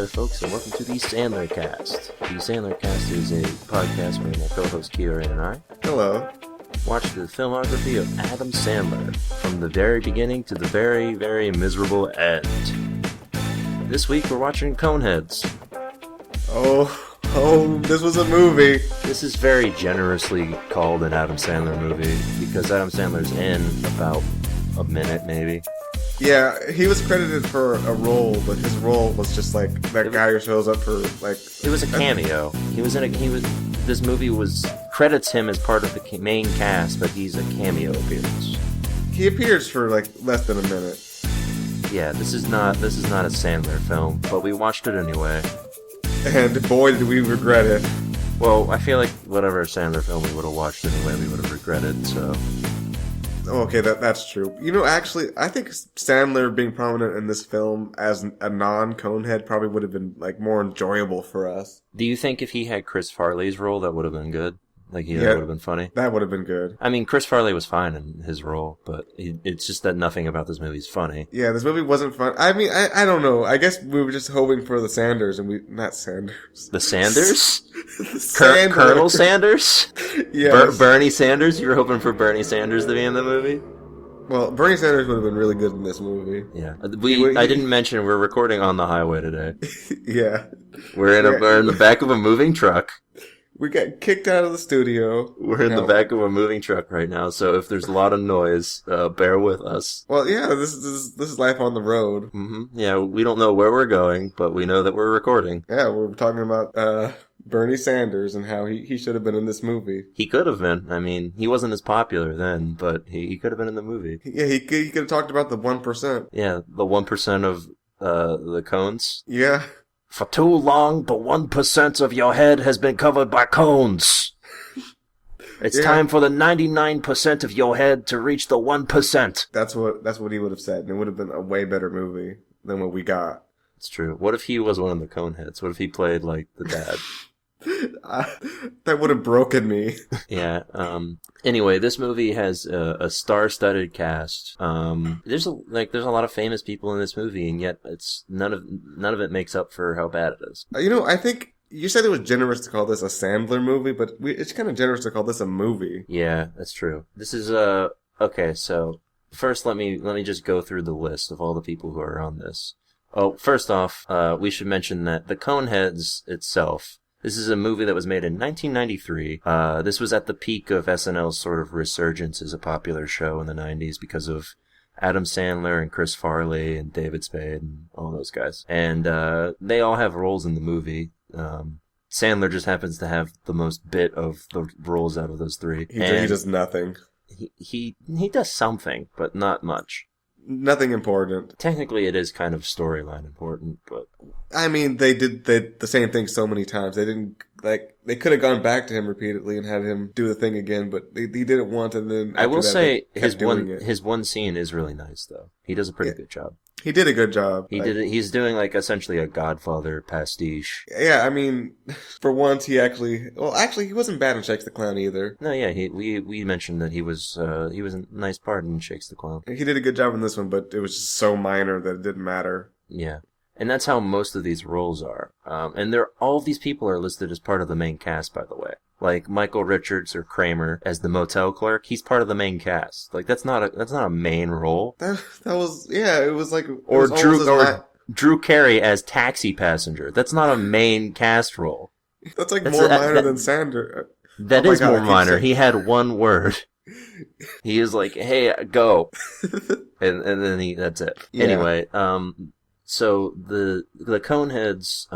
there, folks, and welcome to the Sandlercast. The Sandlercast is a podcast where my co-host Kieran and I Hello. watch the filmography of Adam Sandler from the very beginning to the very, very miserable end. This week we're watching Coneheads. Oh, this was a movie. This is very generously called an Adam Sandler movie because Adam Sandler's in about a minute, maybe. Yeah, he was credited for a role, but his role was just like that guy who shows up for like. It was a cameo. This movie credits him as part of the main cast, but he's a cameo appearance. He appears for like less than a minute. Yeah, this is not a Sandler film, but we watched it anyway. And boy, did we regret it. Well, I feel like whatever Sandler film we would have watched anyway, we would have regretted, so. Okay, that's true. You know, actually, I think Sandler being prominent in this film as a non-Conehead probably would have been like more enjoyable for us. Do you think if he had Chris Farley's role, that would have been good? That would have been funny? That would have been good. I mean, Chris Farley was fine in his role, but it's just that nothing about this movie is funny. Yeah, this movie wasn't fun. I mean, I don't know. I guess we were just hoping for the Sanders, and not Sanders. The Sanders? Sanders. Colonel Sanders? Yes. Bernie Sanders? You were hoping for Bernie Sanders to be in the movie? Well, Bernie Sanders would have been really good in this movie. Yeah. I didn't mention we're recording on the highway today. Yeah. We're in the back of a moving truck. We got kicked out of the studio. We're in the back of a moving truck right now, so if there's a lot of noise, bear with us. Well, yeah, this is life on the road. Mm-hmm. Yeah, we don't know where we're going, but we know that we're recording. Yeah, we're talking about Bernie Sanders and how he should have been in this movie. He could have been. I mean, he wasn't as popular then, but he could have been in the movie. Yeah, he could have talked about the 1%. Yeah, the 1% of the cones. Yeah. For too long, the 1% of your head has been covered by cones. It's time for the 99% of your head to reach the 1%. That's what he would have said, and it would have been a way better movie than what we got. It's true. What if he was one of the Coneheads? What if he played, like, the dad? That would have broken me. Yeah. Anyway, this movie has a star-studded cast. There's a lot of famous people in this movie, and yet it's none of it makes up for how bad it is. You know, I think you said it was generous to call this a Sandler movie, but it's kind of generous to call this a movie. Yeah, that's true. This is okay. So first, let me just go through the list of all the people who are on this. Oh, first off, we should mention that the Coneheads itself. This is a movie that was made in 1993. This was at the peak of SNL's sort of resurgence as a popular show in the 90s because of Adam Sandler and Chris Farley and David Spade and all those guys. And they all have roles in the movie. Sandler just happens to have the most bit of the roles out of those three. He does nothing. He does something, but not much. Nothing important. Technically, it is kind of storyline important, but... I mean, they did the same thing so many times. They didn't, they could have gone back to him repeatedly and had him do the thing again, but he didn't want to, and then... I will say, his one scene is really nice, though. He does a pretty good job. He did a good job. He's doing, like, essentially a Godfather pastiche. Yeah, I mean, for once, he wasn't bad in Shakes the Clown either. No, yeah, we mentioned that he was a nice part in Shakes the Clown. He did a good job in this one, but it was just so minor that it didn't matter. Yeah. And that's how most of these roles are. And all of these people are listed as part of the main cast, by the way. Like Michael Richards or Kramer as the motel clerk, he's part of the main cast. Like that's not a main role. That was it was like Drew Carey as taxi passenger. That's not a main cast role. That's like more minor than Sandler. That is more minor. He had one word. He is like, "Hey, go," and then that's it. Yeah. Anyway, so the Coneheads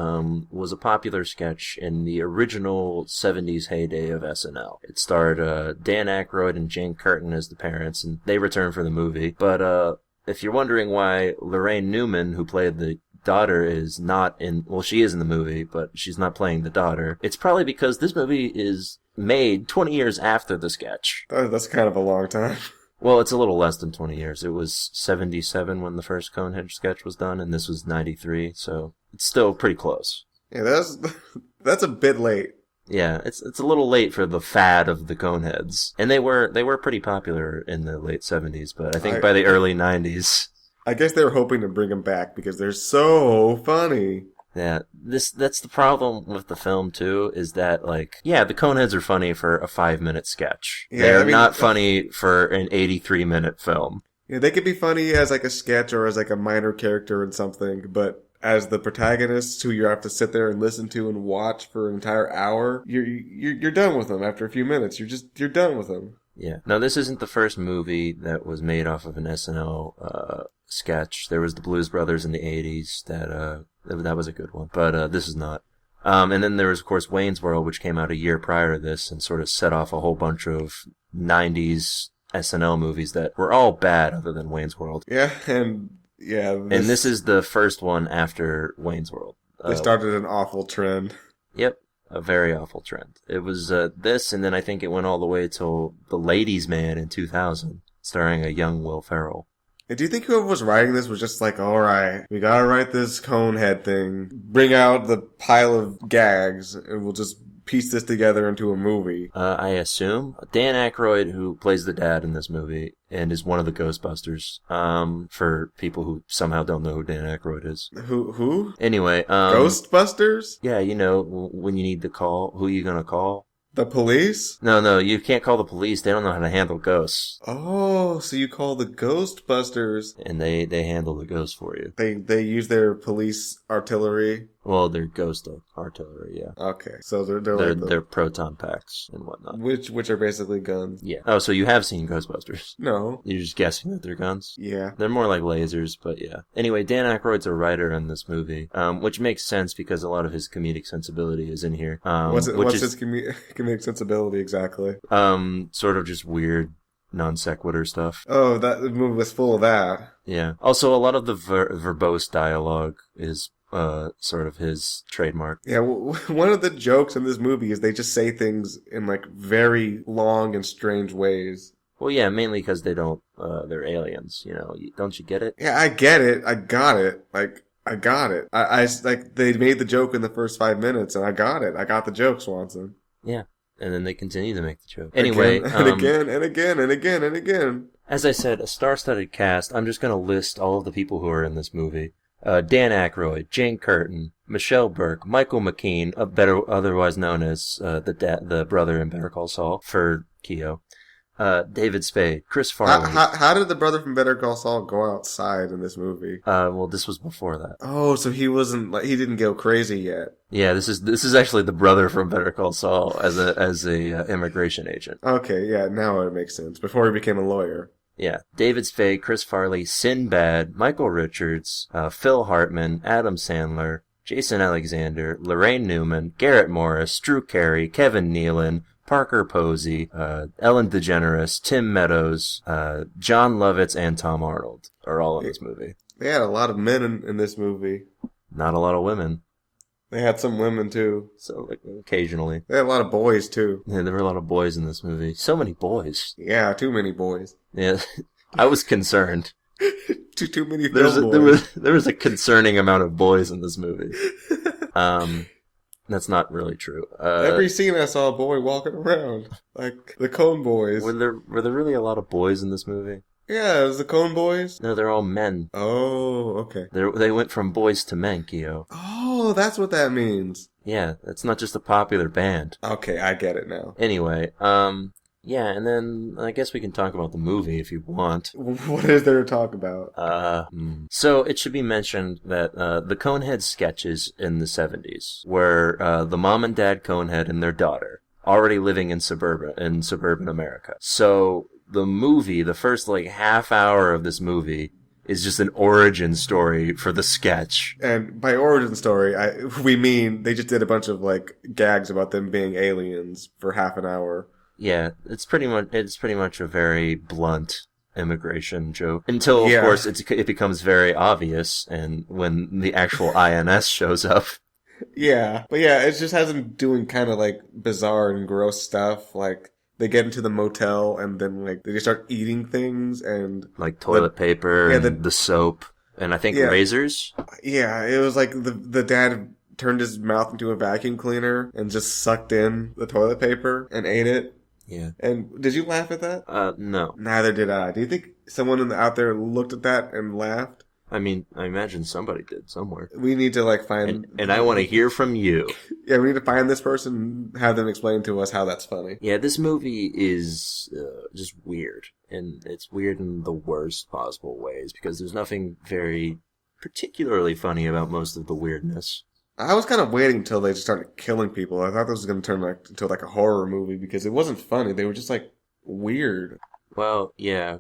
was a popular sketch in the original 70s heyday of SNL. It starred Dan Aykroyd and Jane Curtin as the parents, and they returned for the movie. But if you're wondering why Lorraine Newman, who played the daughter, is not in... Well, she is in the movie, but she's not playing the daughter. It's probably because this movie is made 20 years after the sketch. That's kind of a long time. Well, it's a little less than 20 years. It was 77 when the first Conehead sketch was done, and this was 93, so it's still pretty close. Yeah, that's a bit late. Yeah, it's a little late for the fad of the Coneheads. And they were pretty popular in the late 70s, but I think by the early 90s... I guess they were hoping to bring them back because they're so funny. Yeah, that's the problem with the film too, is that like, yeah, the Coneheads are funny for a 5-minute sketch. Yeah, They're I mean, not funny for an 83-minute film. Yeah, they could be funny as like a sketch or as like a minor character in something, but as the protagonists who you have to sit there and listen to and watch for an entire hour, you're done with them after a few minutes. You're done with them. Yeah. Now, this isn't the first movie that was made off of an SNL sketch. There was the Blues Brothers in the 80s that was a good one, but this is not. And then there was, of course, Wayne's World, which came out a year prior to this and sort of set off a whole bunch of 90s SNL movies that were all bad other than Wayne's World. Yeah, and yeah. And this is the first one after Wayne's World. They started an awful trend. Yep, a very awful trend. It was this, and then I think it went all the way till The Ladies' Man in 2000, starring a young Will Ferrell. Do you think whoever was writing this was just like, all right, we gotta write this Conehead thing, bring out the pile of gags, and we'll just piece this together into a movie? I assume. Dan Aykroyd, who plays the dad in this movie, and is one of the Ghostbusters, for people who somehow don't know who Dan Aykroyd is. Who? Anyway, Ghostbusters? Yeah, you know, when you need to call, who are you gonna call? The police? No, you can't call the police. They don't know how to handle ghosts. Oh, so you call the Ghostbusters. And they handle the ghosts for you. They use their police artillery. Well, they're ghost artillery, yeah. Okay, so they're proton packs and whatnot. Which are basically guns. Yeah. Oh, so you have seen Ghostbusters? No. You're just guessing that they're guns? Yeah. They're more like lasers, but yeah. Anyway, Dan Aykroyd's a writer in this movie, which makes sense because a lot of his comedic sensibility is in here. What's his comedic sensibility exactly? Sort of just weird non sequitur stuff. Oh, that movie was full of that. Yeah. Also, a lot of the verbose dialogue is sort of his trademark. Yeah, one of the jokes in this movie is they just say things in like very long and strange ways. Well, yeah, mainly because they're aliens, you know. Don't you get it? Yeah, I get it. I got it. I got it. I like, they made the joke in the first 5 minutes and I got it. I got the joke, Swanson. Yeah. And then they continue to make the joke. Anyway. Again, and again, and again, and again. As I said, a star-studded cast. I'm just going to list all of the people who are in this movie. Dan Aykroyd, Jane Curtin, Michelle Burke, Michael McKean, otherwise known as the brother in Better Call Saul, for Keogh, David Spade, Chris Farley. How did the brother from Better Call Saul go outside in this movie? Well, this was before that. Oh, so he didn't go crazy yet. Yeah, this is actually the brother from Better Call Saul as a immigration agent. Okay, yeah, now it makes sense. Before he became a lawyer. Yeah, David Spade, Chris Farley, Sinbad, Michael Richards, Phil Hartman, Adam Sandler, Jason Alexander, Lorraine Newman, Garrett Morris, Drew Carey, Kevin Nealon, Parker Posey, Ellen DeGeneres, Tim Meadows, John Lovitz, and Tom Arnold are all in this movie. They had a lot of men in this movie. Not a lot of women. They had some women, too. So, like, occasionally. They had a lot of boys, too. Yeah, there were a lot of boys in this movie. So many boys. Yeah, too many boys. Yeah, I was concerned. too many boys. There was a concerning amount of boys in this movie. That's not really true. Every scene I saw a boy walking around. Like, the Cone Boys. Were there really a lot of boys in this movie? Yeah, it was the Cone Boys. No, they're all men. Oh, okay. They went from boys to men, Keogh. Oh, that's what that means. Yeah, it's not just a popular band. Okay, I get it now. Anyway, yeah, and then I guess we can talk about the movie if you want. What is there to talk about? So it should be mentioned that the Coneheads sketches in the 70s were the mom and dad Conehead and their daughter already living in suburban America. So the movie, the first like half hour of this movie, is just an origin story for the sketch. And by origin story, we mean they just did a bunch of like gags about them being aliens for half an hour. Yeah, it's pretty much a very blunt immigration joke until, of course, it becomes very obvious, and when the actual INS shows up. Yeah, but yeah, it just has them doing kind of like bizarre and gross stuff, like. They get into the motel and then like they just start eating things and like toilet paper and the soap and I think razors. Yeah, it was like the dad turned his mouth into a vacuum cleaner and just sucked in the toilet paper and ate it. Yeah. And did you laugh at that? No. Neither did I. Do you think someone out there looked at that and laughed? I mean, I imagine somebody did somewhere. We need to like find, and I want to hear from you. Yeah, we need to find this person, have them explain to us how that's funny. Yeah, this movie is just weird, and it's weird in the worst possible ways because there's nothing very particularly funny about most of the weirdness. I was kind of waiting until they just started killing people. I thought this was going to turn into like a horror movie because it wasn't funny. They were just like weird. Well, yeah,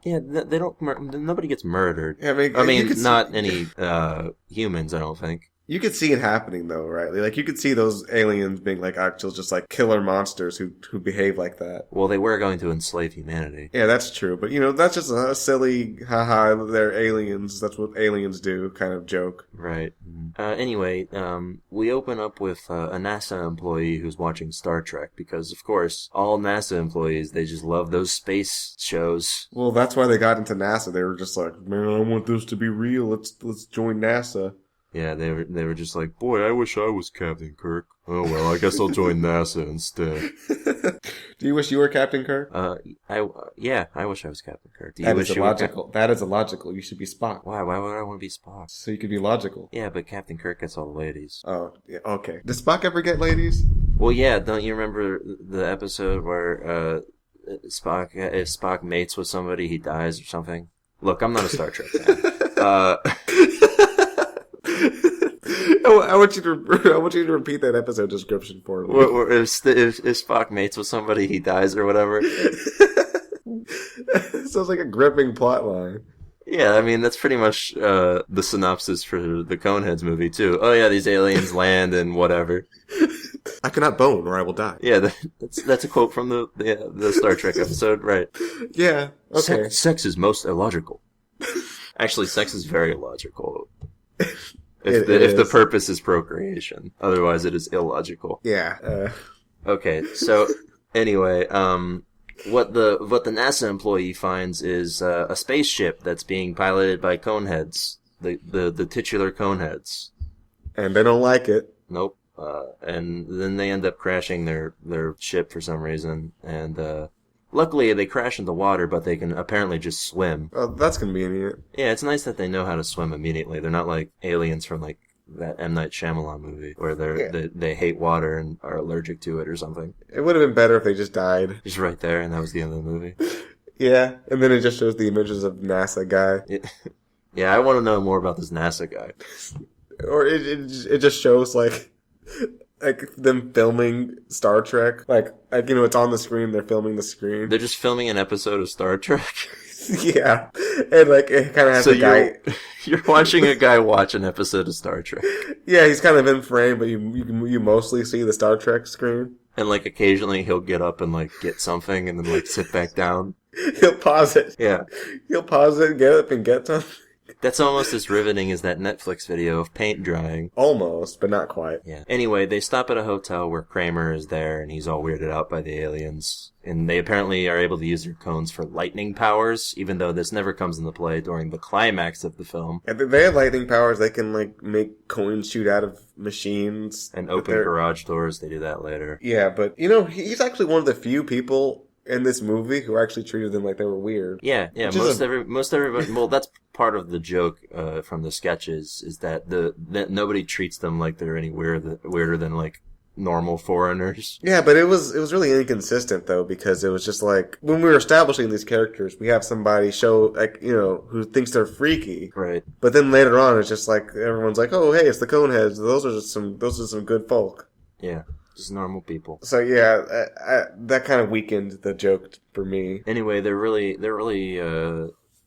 they don't. Nobody gets murdered. Yeah, I mean, not any humans. I don't think. You could see it happening though, right? Like you could see those aliens being like actual, just like killer monsters who behave like that. Well, they were going to enslave humanity. Yeah, that's true. But that's just a silly, haha, they're aliens. That's what aliens do, kind of joke. Right. Anyway, we open up with a NASA employee who's watching Star Trek because, of course, all NASA employees, they just love those space shows. Well, that's why they got into NASA. They were just like, man, I want this to be real. Let's join NASA. Yeah, they were just like, boy, I wish I was Captain Kirk. Oh well, I guess I'll join NASA instead. Do you wish you were Captain Kirk? I wish I was Captain Kirk. Do you that wish is illogical. That is illogical. You should be Spock. Why? Why would I want to be Spock? So you could be logical. Yeah, but Captain Kirk gets all the ladies. Oh, yeah, okay. Does Spock ever get ladies? Well, yeah. Don't you remember the episode where if Spock mates with somebody, he dies or something? Look, I'm not a Star Trek fan. I want you to repeat that episode description for me. Or if Spock mates with somebody, he dies or whatever. Sounds like a gripping plot line. Yeah, I mean, that's pretty much the synopsis for the Coneheads movie, too. Oh, yeah, these aliens land and whatever. I cannot bone or I will die. Yeah, that's a quote from the Star Trek episode, right? Yeah, okay. Sex is most illogical. Actually, sex is very illogical. If the purpose is procreation. Otherwise, it is illogical. Yeah. Okay, so anyway, what the NASA employee finds is a spaceship that's being piloted by Coneheads, the titular Coneheads. And they don't like it. Nope. And then they end up crashing their ship for some reason, and luckily they crash into water, but they can apparently just swim. Oh, that's convenient. Yeah, it's nice that they know how to swim immediately. They're not like aliens from like that M. Night Shyamalan movie where they hate water and are allergic to it or something. It would have been better if they just died. Just right there, and that was the end of the movie. Yeah, and then it just shows the images of NASA guy. Yeah, I want to know more about this NASA guy. Or it just shows like them filming Star Trek. Like it's on the screen. They're filming the screen. They're just filming an episode of Star Trek. Yeah, and like it kind of has a guy. You're watching a guy watch an episode of Star Trek. Yeah, he's kind of in frame, but you mostly see the Star Trek screen. And like occasionally he'll get up and like get something, and then like sit back down. He'll pause it. Yeah, he'll pause it, get up, and get something. That's almost as riveting as that Netflix video of paint drying. Almost, but not quite. Yeah. Anyway, they stop at a hotel where Kramer is there, and he's all weirded out by the aliens. And they apparently are able to use their cones for lightning powers, even though this never comes into play during the climax of the film. And they have lightning powers. They can like make coins shoot out of machines. And open garage doors. They do that later. Yeah, but he's actually one of the few people in this movie who actually treated them like they were weird. Yeah. Most everybody. Well, that's part of the joke from the sketches is that that nobody treats them like they're any weirder than like normal foreigners. Yeah, but it was really inconsistent though, because it was just like when we were establishing these characters, we have somebody show like who thinks they're freaky, right? But then later on, it's just like everyone's like, oh hey, it's the Coneheads. Those are some good folk. Yeah. Just normal people. So yeah, that kind of weakened the joke for me. Anyway, they're really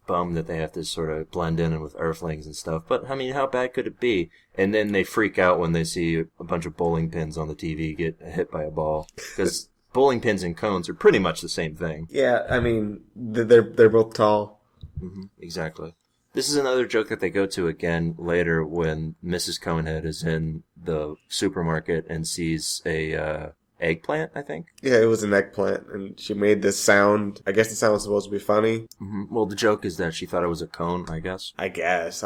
bummed that they have to sort of blend in with Earthlings and stuff. But I mean, how bad could it be? And then they freak out when they see a bunch of bowling pins on the TV get hit by a ball, because bowling pins and cones are pretty much the same thing. Yeah, I mean they're both tall. Mm-hmm, exactly. This is another joke that they go to again later when Mrs. Conehead is in the supermarket and sees a eggplant, I think. Yeah, it was an eggplant, and she made this sound. I guess the sound was supposed to be funny. Mm-hmm. Well, the joke is that she thought it was a cone, I guess. I guess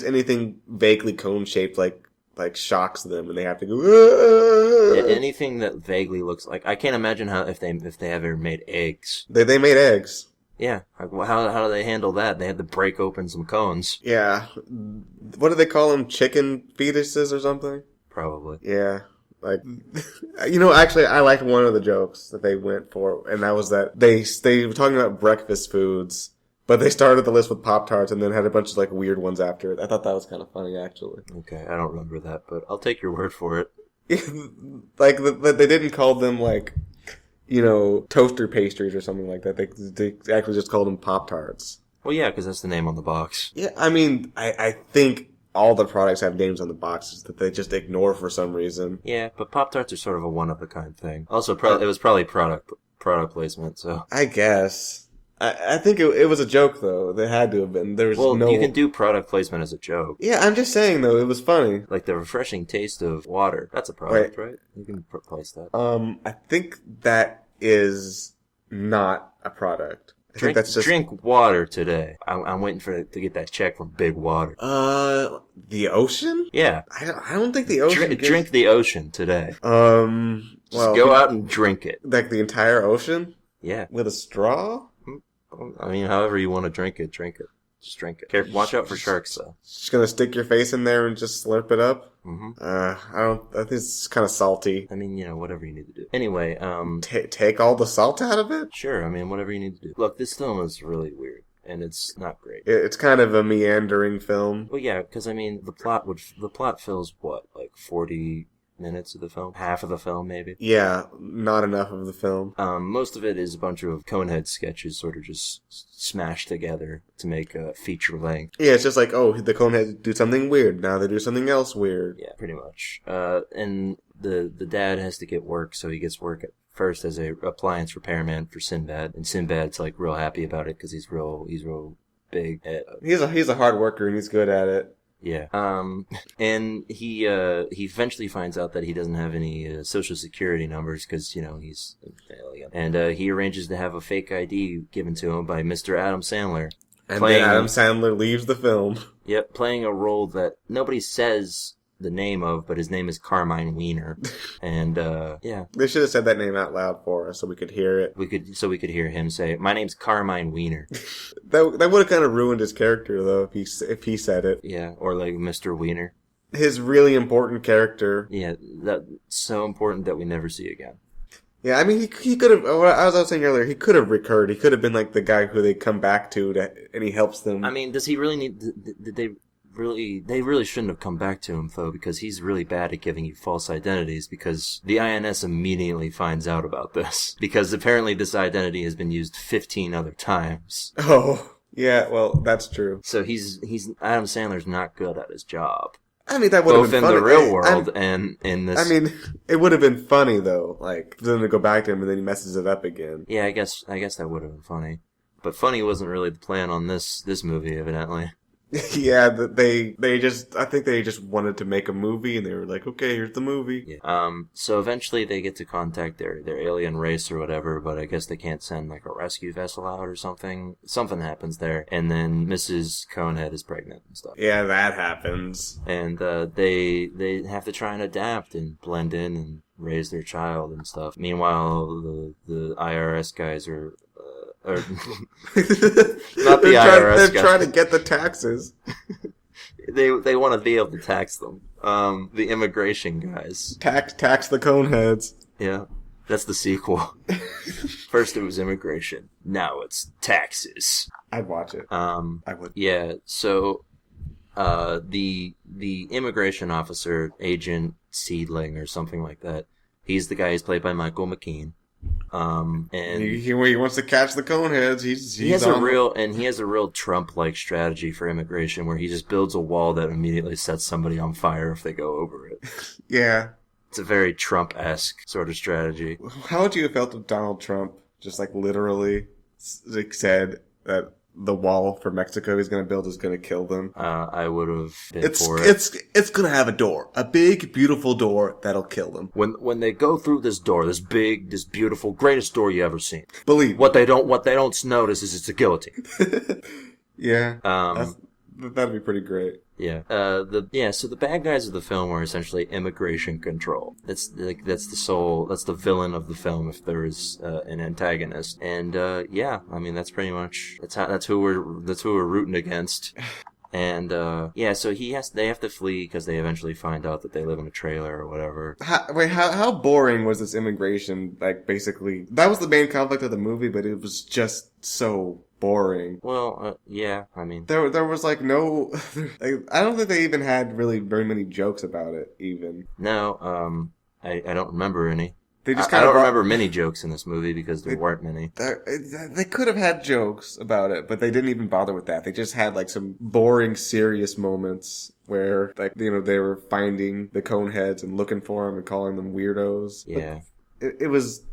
anything vaguely cone-shaped like shocks them, and they have to go. Yeah, anything that vaguely looks like. I can't imagine how if they ever made eggs. They made eggs. Yeah. How do they handle that? They had to break open some cones. Yeah. What do they call them? Chicken fetuses or something? Probably. Yeah. Like, actually, I liked one of the jokes that they went for, and that was that they were talking about breakfast foods, but they started the list with Pop-Tarts and then had a bunch of, like, weird ones after it. I thought that was kind of funny, actually. Okay, I don't remember that, but I'll take your word for it. Like, they didn't call them, like, toaster pastries or something like that. They actually just called them Pop-Tarts. Well, yeah, because that's the name on the box. Yeah, I mean, I think all the products have names on the boxes that they just ignore for some reason. Yeah, but Pop-Tarts are sort of a one-of-a-kind thing. Also, it was probably product placement, so... I guess. I think it was a joke, though. They had to have been. You can do product placement as a joke. Yeah, I'm just saying, though, it was funny. Like the refreshing taste of water. That's a product, right? You can place that. I think that is not a product. Drink water today. I'm waiting to get that check from Big Water. The ocean? Yeah. I don't think the ocean. Drink the ocean today. Just go out and drink it. Like the entire ocean? Yeah. With a straw? I mean, however you want to drink it, drink it. Just drink it. Watch out for sharks, though. Just gonna stick your face in there and just slurp it up? Mm-hmm. I think it's kind of salty. I mean, whatever you need to do. Anyway, take all the salt out of it? Sure, I mean, whatever you need to do. Look, this film is really weird, and it's not great. It's kind of a meandering film. Well, yeah, because, I mean, the plot fills, what, like 40 minutes of the film? Half of the film, maybe? Yeah, not enough of the film. Most of it is a bunch of Coneheads sketches sort of just smashed together to make a feature length. Yeah, it's just like, the Coneheads do something weird, now they do something else weird. Yeah, pretty much. And the dad has to get work, so he gets work at first as a appliance repairman for Sinbad, and Sinbad's like real happy about it because he's real big at... He's a hard worker and he's good at it. Yeah. And he eventually finds out that he doesn't have any social security numbers because, he's an alien. And he arranges to have a fake ID given to him by Mr. Adam Sandler. And then Adam Sandler leaves the film. Yep, playing a role that nobody says the name of, but his name is Carmine Wiener. And, yeah. They should have said that name out loud for us so we could hear it. We could hear him say, "My name's Carmine Wiener." That would have kind of ruined his character, though, if he said it. Yeah, or like Mr. Wiener. His really important character. Yeah, that's so important that we never see again. Yeah, I mean, he could have, as I was saying earlier, he could have recurred. He could have been like the guy who they come back to and he helps them. I mean, does he really need, they really shouldn't have come back to him, though, because he's really bad at giving you false identities, because the INS immediately finds out about this. Because apparently this identity has been used 15 other times. Oh, yeah, well, that's true. So Adam Sandler's not good at his job. I mean, that would have been funny. Both in the real world and in this... I mean, it would have been funny, though, like, for them to go back to him and then he messes it up again. Yeah, I guess that would have been funny. But funny wasn't really the plan on this movie, evidently. Yeah, I think they just wanted to make a movie, and they were like, okay, here's the movie. Yeah. So eventually they get to contact their alien race or whatever, but I guess they can't send like a rescue vessel out or something. Something happens there, and then Mrs. Conehead is pregnant and stuff. Yeah, that happens. And they have to try and adapt and blend in and raise their child and stuff. Meanwhile, the IRS guys are... Or, not the IRS. They're trying to get the taxes. They want to be able to tax them. The immigration guys. Tax the Coneheads. Yeah, that's the sequel. First it was immigration. Now it's taxes. I'd watch it. I would. Yeah. So, the immigration officer, Agent Seedling or something like that. He's the guy who's played by Michael McKean. And he wants to catch the Coneheads. He has a real Trump-like strategy for immigration, where he just builds a wall that immediately sets somebody on fire if they go over it. Yeah, it's a very Trump-esque sort of strategy. How would you have felt if Donald Trump just like literally said that the wall for Mexico he's going to build is going to kill them? I would have been for it. It's going to have a door. A big, beautiful door that'll kill them. When they go through this door, this big, this beautiful, greatest door you ever seen. Believe what they don't notice is it's a guillotine. Yeah. That'd be pretty great. So the bad guys of the film are essentially immigration control. That's the villain of the film if there is an antagonist. And I mean that's pretty much that's who we're rooting against. And so they have to flee because they eventually find out that they live in a trailer or whatever. How boring was this immigration? Like, basically, that was the main conflict of the movie, but it was just so boring. Well, I mean, there was like no. Like, I don't think they even had really very many jokes about it. Even no, I don't remember any. They just I don't remember many jokes in this movie because there weren't many. They could have had jokes about it, but they didn't even bother with that. They just had like some boring, serious moments where, like, they were finding the Coneheads and looking for them and calling them weirdos. Yeah, it was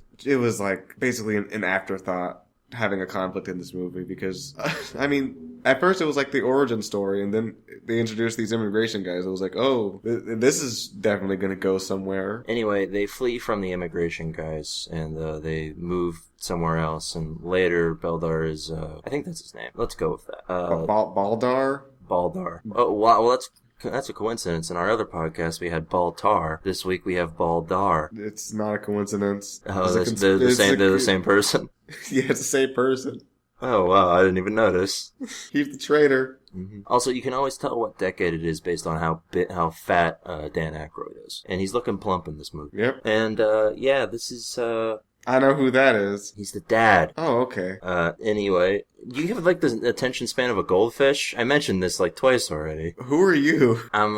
like basically an afterthought having a conflict in this movie because, I mean, at first it was like the origin story, and then they introduced these immigration guys. I was like, oh, this is definitely going to go somewhere. Anyway, they flee from the immigration guys, and they move somewhere else, and later Beldar is, I think that's his name. Let's go with that. Baldar? Baldar. Oh, wow, well, that's a coincidence. In our other podcast, we had Baltar. This week we have Baldar. It's not a coincidence. Oh, they're the same person? Yeah, it's the same person. Oh, wow, I didn't even notice. He's the traitor. Mm-hmm. Also, you can always tell what decade it is based on how fat Dan Aykroyd is. And he's looking plump in this movie. Yep. And, this is, I know who that is. He's the dad. Oh, okay. Anyway, you have, like, the attention span of a goldfish? I mentioned this, like, twice already. Who are you? I'm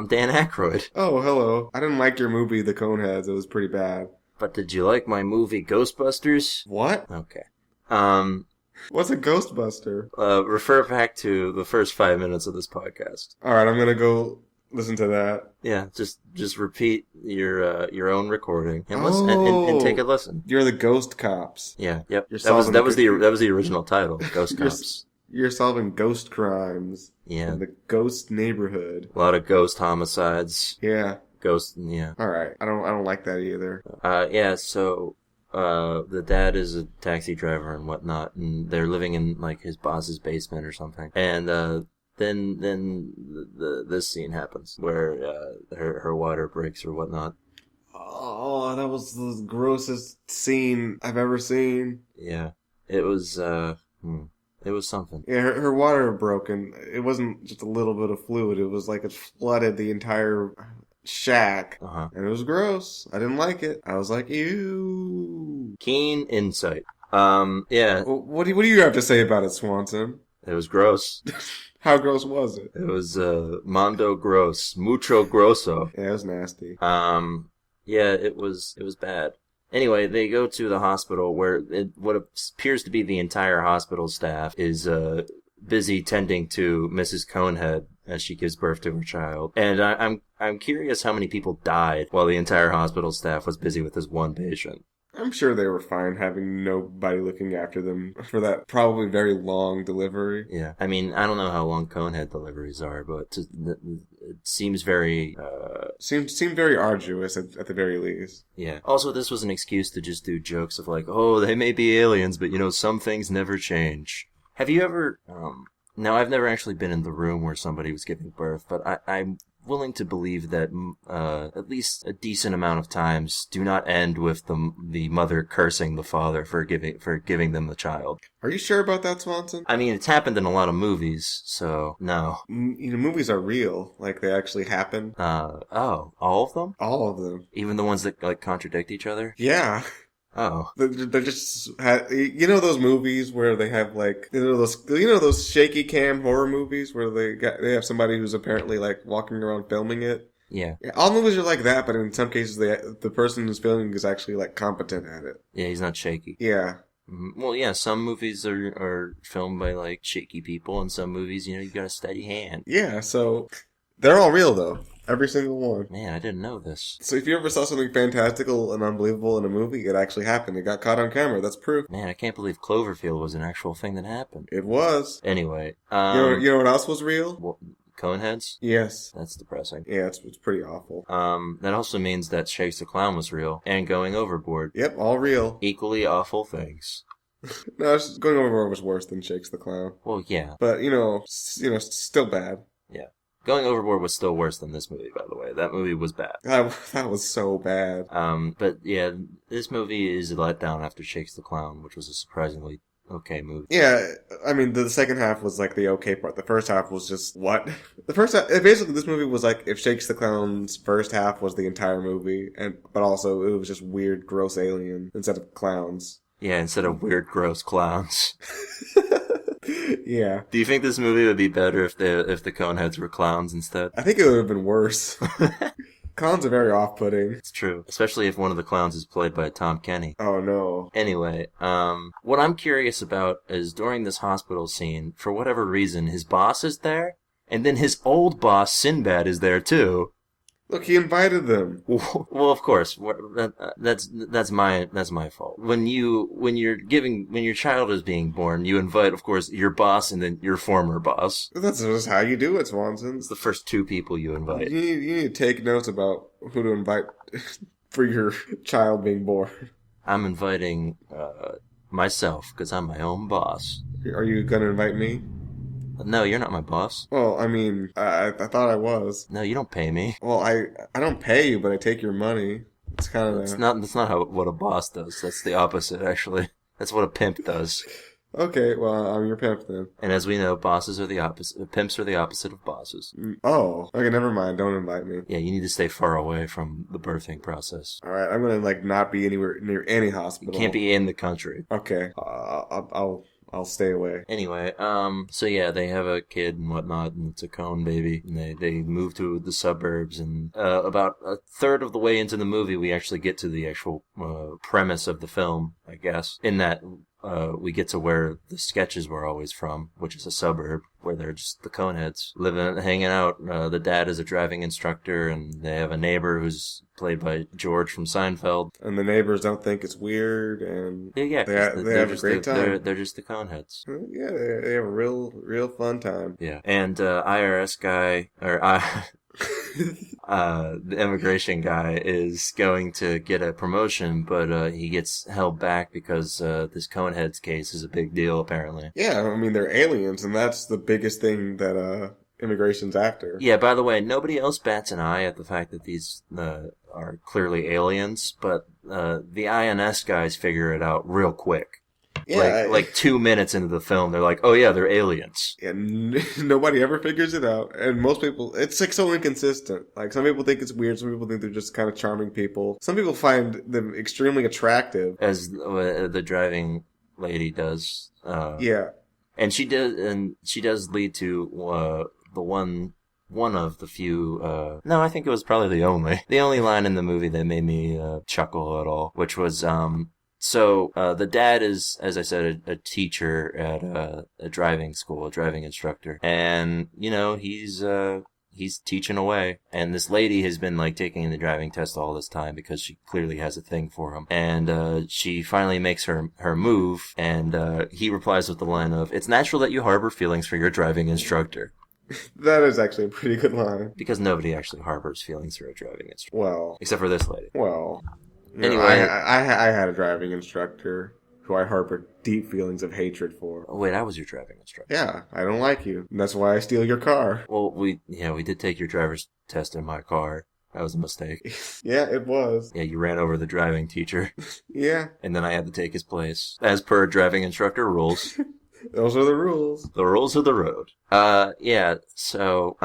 Dan Aykroyd. Oh, hello. I didn't like your movie, The Coneheads. It was pretty bad. But did you like my movie, Ghostbusters? What? Okay. What's a Ghostbuster? Refer back to the first 5 minutes of this podcast. Alright, I'm gonna go listen to that. Yeah, just repeat your own recording and listen and take a listen. You're the Ghost Cops. Yeah, yep. That was the original title, Ghost Cops. You're solving ghost crimes. Yeah. In the ghost neighborhood. A lot of ghost homicides. Yeah. Yeah. Alright, I don't like that either. So the dad is a taxi driver and whatnot, and they're living in, like, his boss's basement or something. And, then this scene happens where, her water breaks or whatnot. Oh, that was the grossest scene I've ever seen. Yeah. It was, it was something. Yeah, her water broke, and it wasn't just a little bit of fluid. It was like it flooded the entire shack. Uh-huh. And it was gross. I didn't like it. I was like, ew. Keen insight. Yeah. Well, what do you have to say about it, Swanson? It was gross. How gross was it? It was, mondo gross. Mucho grosso. Yeah, it was nasty. It was bad. Anyway, they go to the hospital where what appears to be the entire hospital staff is, busy tending to Mrs. Conehead as she gives birth to her child. And I'm curious how many people died while the entire hospital staff was busy with this one patient. I'm sure they were fine having nobody looking after them for that probably very long delivery. Yeah. I mean, I don't know how long Conehead deliveries are, but it seems very... Seemed very arduous at the very least. Yeah. Also, this was an excuse to just do jokes of like, oh, they may be aliens, but some things never change. Have you ever... Now, I've never actually been in the room where somebody was giving birth, but I'm willing to believe that at least a decent amount of times do not end with the mother cursing the father for giving them the child. Are you sure about that, Swanson? I mean, it's happened in a lot of movies, so no. Movies are real. Like, they actually happen. All of them? All of them. Even the ones that, like, contradict each other? Yeah. Oh. They're just, those movies where they have like, those shaky cam horror movies where they have somebody who's apparently like walking around filming it? Yeah. All movies are like that, but in some cases the person who's filming is actually like competent at it. Yeah, he's not shaky. Yeah. Well, yeah, some movies are filmed by like shaky people, and some movies, you got a steady hand. Yeah, so they're all real though. Every single one. Man, I didn't know this. So if you ever saw something fantastical and unbelievable in a movie, it actually happened. It got caught on camera. That's proof. Man, I can't believe Cloverfield was an actual thing that happened. It was. Anyway. You know what else was real? Coneheads? Yes. That's depressing. Yeah, it's pretty awful. That also means that Shakes the Clown was real. And Going Overboard. Yep, all real. Equally awful things. No, Going Overboard was worse than Shakes the Clown. Well, yeah. But, still bad. Yeah. Going Overboard was still worse than this movie, by the way. That movie was bad. That was so bad. But yeah, this movie is a letdown after Shakes the Clown, which was a surprisingly okay movie. Yeah, I mean, the second half was like the okay part. The first half was just, what? The first half, basically this movie was like if Shakes the Clown's first half was the entire movie, but also it was just weird, gross alien instead of clowns. Yeah, instead of weird, gross clowns. Yeah. Do you think this movie would be better if the Coneheads were clowns instead? I think it would have been worse. Clowns are very off-putting. It's true. Especially if one of the clowns is played by Tom Kenny. Oh, no. Anyway, what I'm curious about is during this hospital scene, for whatever reason, his boss is there, and then his old boss, Sinbad, is there too. Look, he invited them. Well, of course. That's my fault. When your child is being born, you invite, of course, your boss and then your former boss. That's just how you do it, Swanson. It's the first two people you invite. You need to take notes about who to invite for your child being born. I'm inviting myself because I'm my own boss. Are you gonna invite me? No, you're not my boss. Well, I mean, I thought I was. No, you don't pay me. Well, I don't pay you, but I take your money. It's kind of... That's not what a boss does. That's the opposite, actually. That's what a pimp does. Okay, well, I'm your pimp then. And as we know, bosses are the opposite. Pimps are the opposite of bosses. Oh, okay, never mind. Don't invite me. Yeah, you need to stay far away from the birthing process. All right, I'm gonna not be anywhere near any hospital. You can't be in the country. Okay, I'll stay away. Anyway, so yeah, they have a kid and whatnot, and it's a cone baby, and they move to the suburbs, and about a third of the way into the movie, we actually get to the actual premise of the film, I guess, in that we get to where the sketches were always from, which is a suburb, where they're just the Coneheads living, hanging out. The dad is a driving instructor, and they have a neighbor who's played by George from Seinfeld. And the neighbors don't think it's weird, and yeah, they have a great time. They're just the Coneheads. Yeah, they have a real fun time. Yeah, and IRS guy, or the immigration guy is going to get a promotion, but he gets held back because this Coneheads case is a big deal, apparently. Yeah, I mean, they're aliens, and that's the biggest thing that immigration's after. Yeah, by the way, nobody else bats an eye at the fact that these are clearly aliens, but the INS guys figure it out real quick. Yeah, like 2 minutes into the film, they're like, "Oh yeah, they're aliens." And nobody ever figures it out. And most people, it's like so inconsistent. Like some people think it's weird, some people think they're just kind of charming people. Some people find them extremely attractive, as the driving lady does. Yeah, and she does lead to the one of the few. No, I think it was probably the only line in the movie that made me chuckle at all, which was So the dad is, as I said, a teacher at a driving school, a driving instructor, and he's teaching away. And this lady has been taking the driving test all this time because she clearly has a thing for him. And she finally makes her move, and he replies with the line of, "It's natural that you harbor feelings for your driving instructor." That is actually a pretty good line. Because nobody actually harbors feelings for a driving instructor. Well, except for this lady. Well. Anyway, I had a driving instructor who I harbored deep feelings of hatred for. Oh, wait, I was your driving instructor. Yeah, I don't like you. And that's why I steal your car. Well, we did take your driver's test in my car. That was a mistake. Yeah, it was. Yeah, you ran over the driving teacher. Yeah. And then I had to take his place. As per driving instructor rules. Those are the rules. The rules of the road. Yeah, so,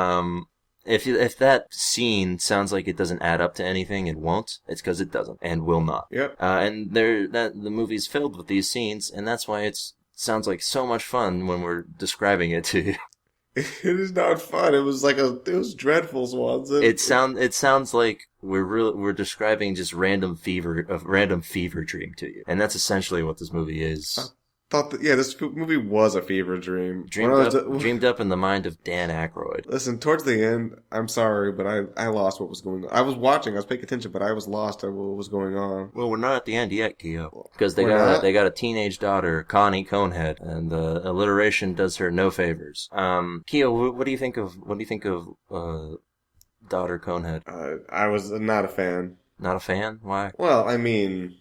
If that scene sounds like it doesn't add up to anything, it won't. It's because it doesn't and will not. Yep. And the movie's filled with these scenes, and that's why it sounds like so much fun when we're describing it to you. It is not fun. It was it was dreadful, Swanson. It sounds like we're describing just a random fever dream to you, and that's essentially what this movie is. This movie was a fever dream. Dreamed up in the mind of Dan Aykroyd. Listen, towards the end, I'm sorry, but I lost what was going on. I was paying attention, but I was lost at what was going on. Well, we're not at the end yet, Keo. Because they got a teenage daughter, Connie Conehead, and the alliteration does her no favors. Keo, what do you think of daughter Conehead? I was not a fan. Not a fan? Why? Well, I mean,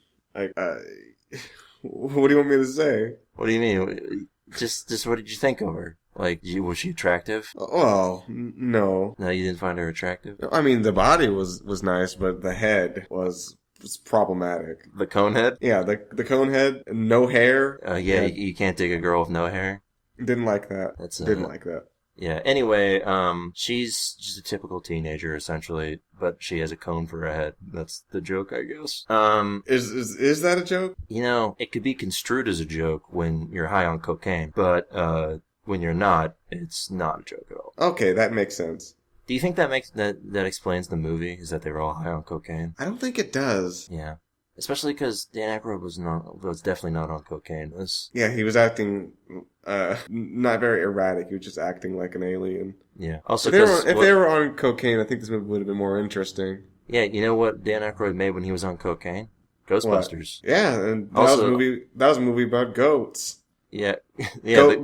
what do you want me to say? What do you mean? Just what did you think of her? Like, was she attractive? Well, no. No, you didn't find her attractive? I mean, the body was nice, but the head was problematic. The Conehead? Yeah, the cone head, no hair. Yeah, you can't dig a girl with no hair. Didn't like that. Didn't like that. Yeah, anyway, she's just a typical teenager, essentially, but she has a cone for a head. That's the joke, I guess. Is that a joke? You know, it could be construed as a joke when you're high on cocaine, but, when you're not, it's not a joke at all. Okay, that makes sense. Do you think that explains the movie, is that they were all high on cocaine? I don't think it does. Yeah. Especially because Dan Aykroyd was definitely not on cocaine. Yeah, he was acting not very erratic. He was just acting like an alien. Yeah. Also, if they were on cocaine, I think this movie would have been more interesting. Yeah, you know what Dan Aykroyd made when he was on cocaine? Ghostbusters. What? Yeah, and that was a movie about goats. Yeah.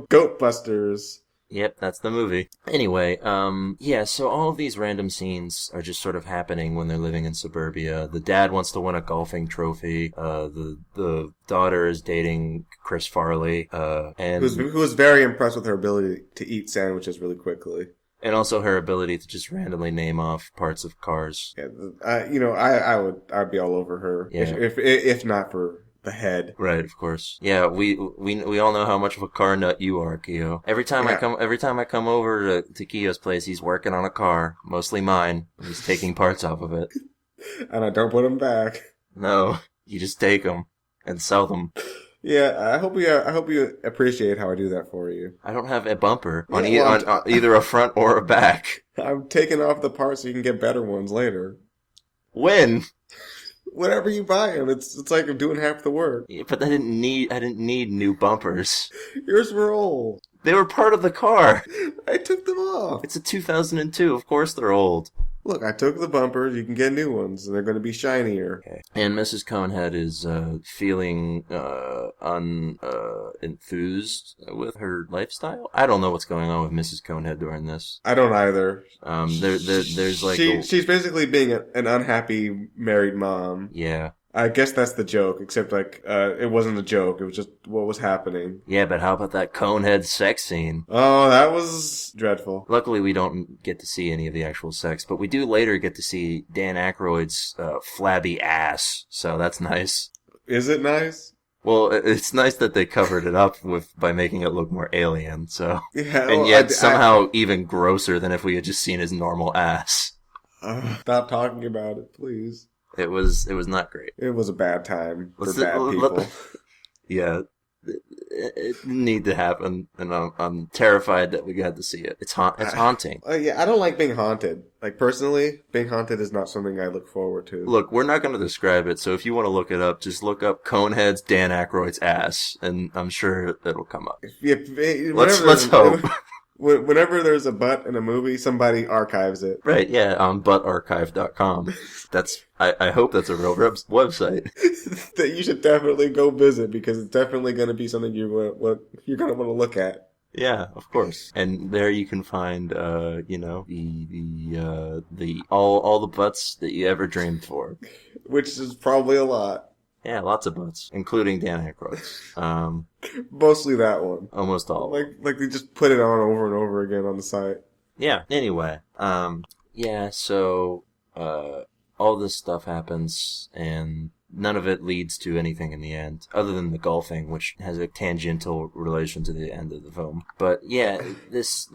Goat Busters. Yep, that's the movie. Anyway, so all of these random scenes are just sort of happening when they're living in suburbia. The dad wants to win a golfing trophy. The daughter is dating Chris Farley, and who was very impressed with her ability to eat sandwiches really quickly. And also her ability to just randomly name off parts of cars. Yeah, I'd be all over her. Yeah. If not for the head. Right, of course. Yeah, we all know how much of a car nut you are, Keo. Every time I come over to Keo's place, he's working on a car, mostly mine. He's taking parts off of it. And I don't put them back. No, you just take them and sell them. Yeah, I hope you appreciate how I do that for you. I don't have a bumper on either a front or a back. I'm taking off the parts so you can get better ones later. When? Whenever you buy them, it's like I'm doing half the work. Yeah, but I didn't need new bumpers. Yours were old. They were part of the car. I took them off. It's a 2002. Of course they're old. Look, I took the bumpers. You can get new ones, and they're going to be shinier. Okay. And Mrs. Conehead is feeling enthused with her lifestyle. I don't know what's going on with Mrs. Conehead during this. I don't either. There's like she's basically being an unhappy married mom. Yeah. I guess that's the joke, except it wasn't a joke. It was just what was happening. Yeah, but how about that Conehead sex scene? Oh, that was dreadful. Luckily, we don't get to see any of the actual sex, but we do later get to see Dan Aykroyd's flabby ass, so that's nice. Is it nice? Well, it's nice that they covered it up by making it look more alien, so. Yeah, and yet somehow even grosser than if we had just seen his normal ass. Stop talking about it, please. It was not great. It was a bad time for bad people. Yeah, it didn't need to happen, and I'm terrified that we got to see it. It's haunting. Yeah, I don't like being haunted. Like, personally, being haunted is not something I look forward to. Look, we're not going to describe it, so if you want to look it up, just look up Conehead's Dan Aykroyd's ass, and I'm sure it'll come up. Let's hope. Whenever there's a butt in a movie, somebody archives it. Right, yeah, on buttarchive.com. I hope that's a real website. That you should definitely go visit, because it's definitely going to be something you're going to want to look at. Yeah, of course. And there you can find, all the butts that you ever dreamed for. Which is probably a lot. Yeah, lots of butts, including Dan Aykroyd's. Mostly that one. Almost all. Like they just put it on over and over again on the site. Yeah. Anyway, so all this stuff happens, and none of it leads to anything in the end, other than the golfing, which has a tangential relation to the end of the film. But yeah, this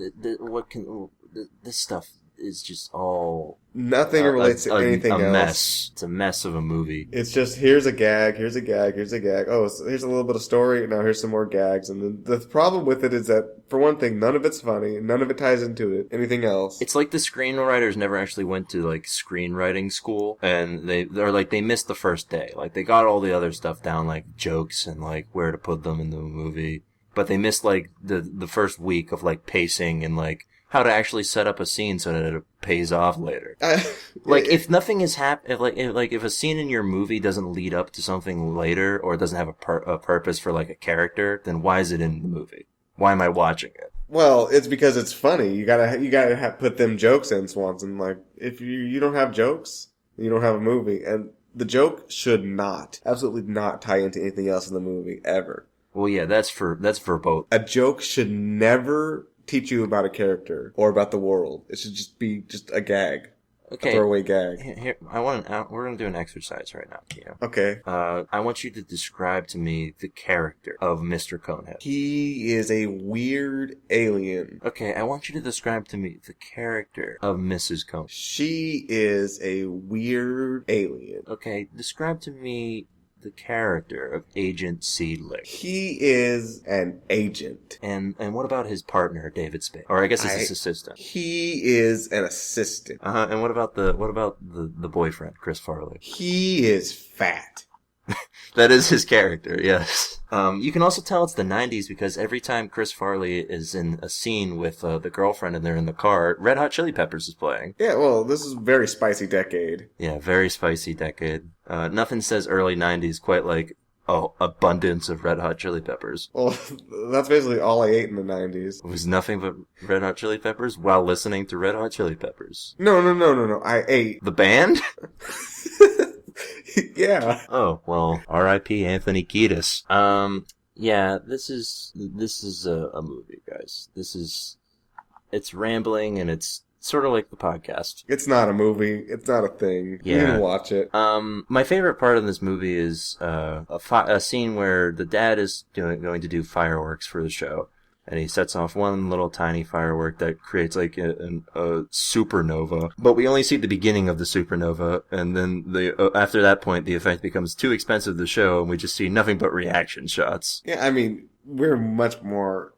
stuff is just all nothing relates to anything else. Mess. It's a mess of a movie. It's just here's a gag, here's a gag, here's a gag. Oh, so here's a little bit of story. Now here's some more gags. And the problem with it is that, for one thing, none of it's funny. None of it ties into anything else. It's like the screenwriters never actually went to like screenwriting school, and they missed the first day. Like, they got all the other stuff down, like jokes and like where to put them in the movie, but they missed like the first week of like pacing and like how to actually set up a scene so that it pays off later. If nothing is if a scene in your movie doesn't lead up to something later, or it doesn't have a purpose for like a character, then why is it in the movie? Why am I watching it? Well, it's because it's funny. You gotta put them jokes in, Swanson. Like, if you don't have jokes, you don't have a movie. And the joke should absolutely not tie into anything else in the movie, ever. Well, yeah, that's for both. A joke should never teach you about a character or about the world. It should just be just a gag. Okay. A throwaway gag. Here, we're gonna do an exercise right now, Keo. Okay. I want you to describe to me the character of Mr. Conehead. He is a weird alien. Okay, I want you to describe to me the character of Mrs. Conehead. She is a weird alien. Okay, describe to me the character of Agent Seedling. He is an agent. And what about his partner, David Spade? Or I guess it's his assistant. He is an assistant. And what about the boyfriend, Chris Farley? He is fat. That is his character, yes. You can also tell it's the 90s because every time Chris Farley is in a scene with the girlfriend and they're in the car, Red Hot Chili Peppers is playing. Yeah, well, this is a very spicy decade. Yeah, very spicy decade. Nothing says early 90s quite like, abundance of Red Hot Chili Peppers. Well, that's basically all I ate in the 90s. It was nothing but Red Hot Chili Peppers while listening to Red Hot Chili Peppers. No. I ate. The band? Yeah. Oh, well, R.I.P. Anthony Kiedis. Yeah, this is a movie, guys. It's rambling and it's sort of like the podcast. It's not a movie. It's not a thing. Yeah. You can watch it. My favorite part of this movie is a scene where the dad is going to do fireworks for the show. And he sets off one little tiny firework that creates like a supernova. But we only see the beginning of the supernova, and then after that point, the effect becomes too expensive to show, and we just see nothing but reaction shots. Yeah, I mean, we're much more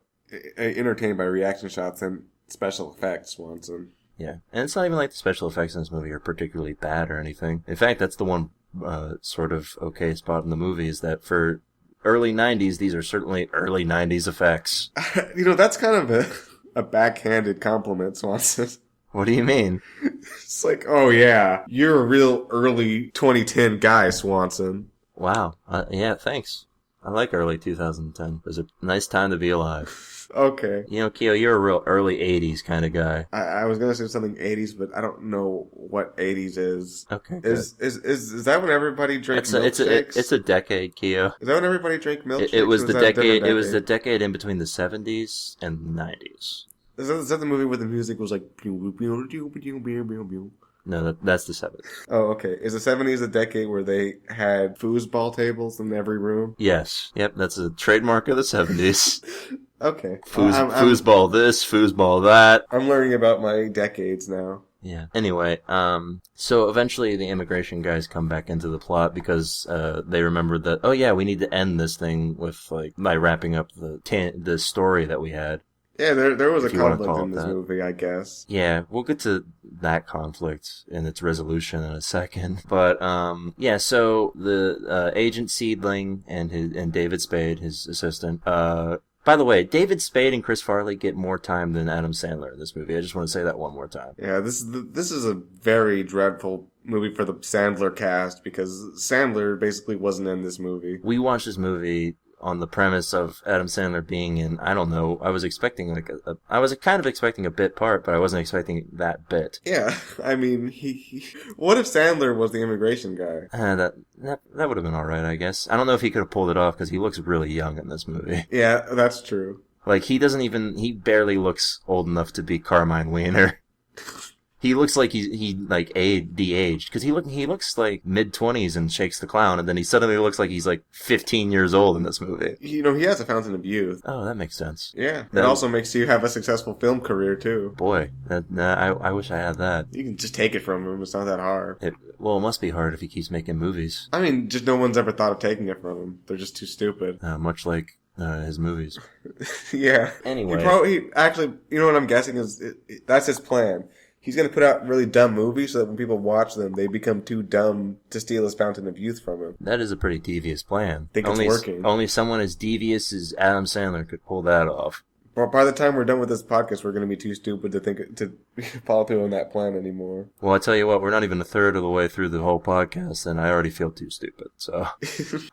entertained by reaction shots than special effects, Swanson. Yeah, and it's not even like the special effects in this movie are particularly bad or anything. In fact, that's the one sort of okay spot in the movie is that for early 90s, these are certainly early 90s effects. That's kind of a backhanded compliment, Swanson. What do you mean? It's like, oh yeah, you're a real early 2010 guy, Swanson. Wow. Yeah, thanks. I like early 2010. It was a nice time to be alive. Okay. Keo, you're a real early 80s kind of guy. I was going to say something 80s, but I don't know what 80s is. Okay. Is that when everybody drank milkshakes? It's a decade, Keo. Is that when everybody drank milkshakes? It was the decade. It was the decade in between the 70s and the 90s. Is that the movie where the music was like... No, that's the 70s. Oh, okay. Is the 70s a decade where they had foosball tables in every room? Yes. Yep, that's a trademark of the 70s. Okay. Foosball this, foosball that. I'm learning about my decades now. Yeah. Anyway, so eventually the immigration guys come back into the plot because they remember that, oh yeah, we need to end this thing with by wrapping up the story that we had. Yeah, there was a conflict in this movie, I guess. Yeah, we'll get to that conflict and its resolution in a second. But yeah, so the Agent Seedling and David Spade, his assistant. By the way, David Spade and Chris Farley get more time than Adam Sandler in this movie. I just want to say that one more time. Yeah, this is a very dreadful movie for the Sandler cast because Sandler basically wasn't in this movie. We watched this movie on the premise of Adam Sandler being in, I don't know, I was expecting I was kind of expecting a bit part, but I wasn't expecting that bit. Yeah, I mean, he what if Sandler was the immigration guy? That would have been alright, I guess. I don't know if he could have pulled it off, because he looks really young in this movie. Yeah, that's true. Like, he barely looks old enough to be Carmine Wiener. He looks like he de-aged, because he looks like mid-20s in Shakes the Clown, and then he suddenly looks like he's like 15 years old in this movie. He has a fountain of youth. Oh, that makes sense. Yeah, it also makes you have a successful film career too. Boy, I wish I had that. You can just take it from him. It's not that hard. It must be hard if he keeps making movies. I mean, just no one's ever thought of taking it from him. They're just too stupid. Much like his movies. Yeah. Anyway, he actually, what I'm guessing is that's his plan. He's going to put out really dumb movies so that when people watch them, they become too dumb to steal his fountain of youth from him. That is a pretty devious plan. I think it's working. Only someone as devious as Adam Sandler could pull that off. Well, by the time we're done with this podcast, we're going to be too stupid to follow through on that plan anymore. Well, I tell you what, we're not even a third of the way through the whole podcast, and I already feel too stupid. So,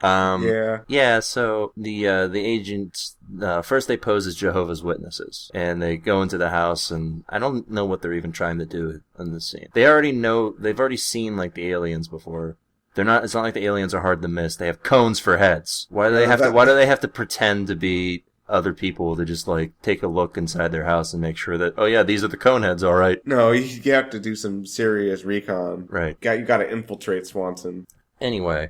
yeah. Yeah. So the agents first they pose as Jehovah's Witnesses, and they go into the house, and I don't know what they're even trying to do in this scene. They've already seen like the aliens before. It's not like the aliens are hard to miss. They have cones for heads. Why do they have to pretend to be other people to just, like, take a look inside their house and make sure that, oh yeah, these are the Coneheads, all right. No, you have to do some serious recon. Right. You got to infiltrate Swanson. Anyway,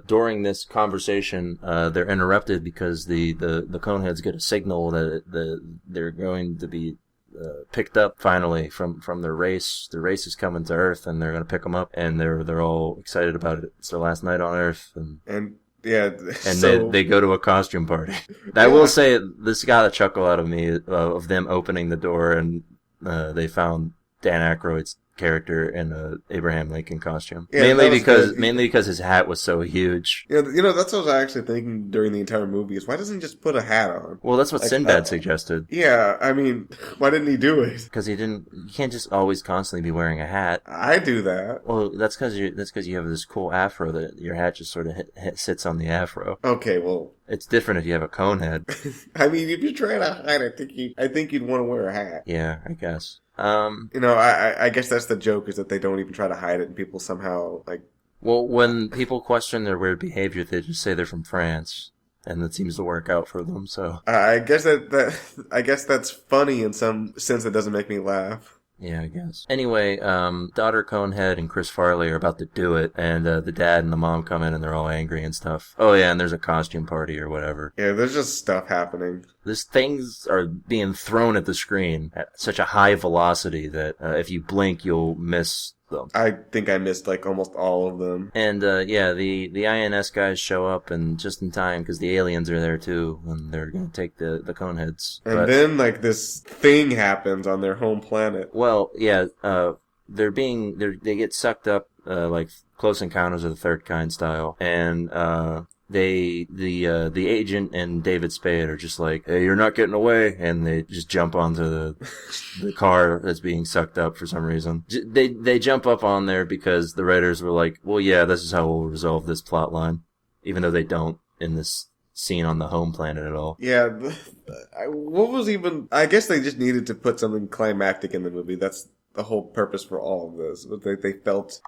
during this conversation, they're interrupted because the Coneheads get a signal that they're going to be picked up finally from their race. The race is coming to Earth, and they're going to pick them up, and they're all excited about it. It's their last night on Earth, and so... they go to a costume party. I will say this got a chuckle out of me of them opening the door, and they found Dan Aykroyd's character in a Abraham Lincoln costume. Yeah, mainly because his hat was so huge. Yeah, that's what I was actually thinking during the entire movie is why doesn't he just put a hat on? Well, that's what Sinbad suggested. Yeah, I mean, why didn't he do it? Because you can't just always constantly be wearing a hat. I do that. Well, that's because you have this cool afro that your hat just sort of sits on the afro. Okay, well, it's different if you have a cone head. I mean, if you're trying to hide, I think you'd want to wear a hat. Yeah, I guess. I guess that's the joke is that they don't even try to hide it and people somehow, like... Well, when people question their weird behavior, they just say they're from France. And that seems to work out for them, so... I guess that's funny in some sense that doesn't make me laugh. Yeah, I guess. Anyway, daughter Conehead and Chris Farley are about to do it, and the dad and the mom come in and they're all angry and stuff. Oh yeah, and there's a costume party or whatever. Yeah, there's just stuff happening. These things are being thrown at the screen at such a high velocity that if you blink, you'll miss them. I think I missed like almost all of them. And the INS guys show up and just in time because the aliens are there too, and they're gonna take the Coneheads. And then like this thing happens on their home planet. Well, yeah, they get sucked up like Close Encounters of the Third Kind style, and the agent and David Spade are just like, hey, you're not getting away, and they just jump onto the car that's being sucked up for some reason. They jump up on there because the writers were like, well, yeah, this is how we'll resolve this plot line, even though they don't in this scene on the home planet at all. Yeah, I guess they just needed to put something climactic in the movie. That's the whole purpose for all of this. But they felt,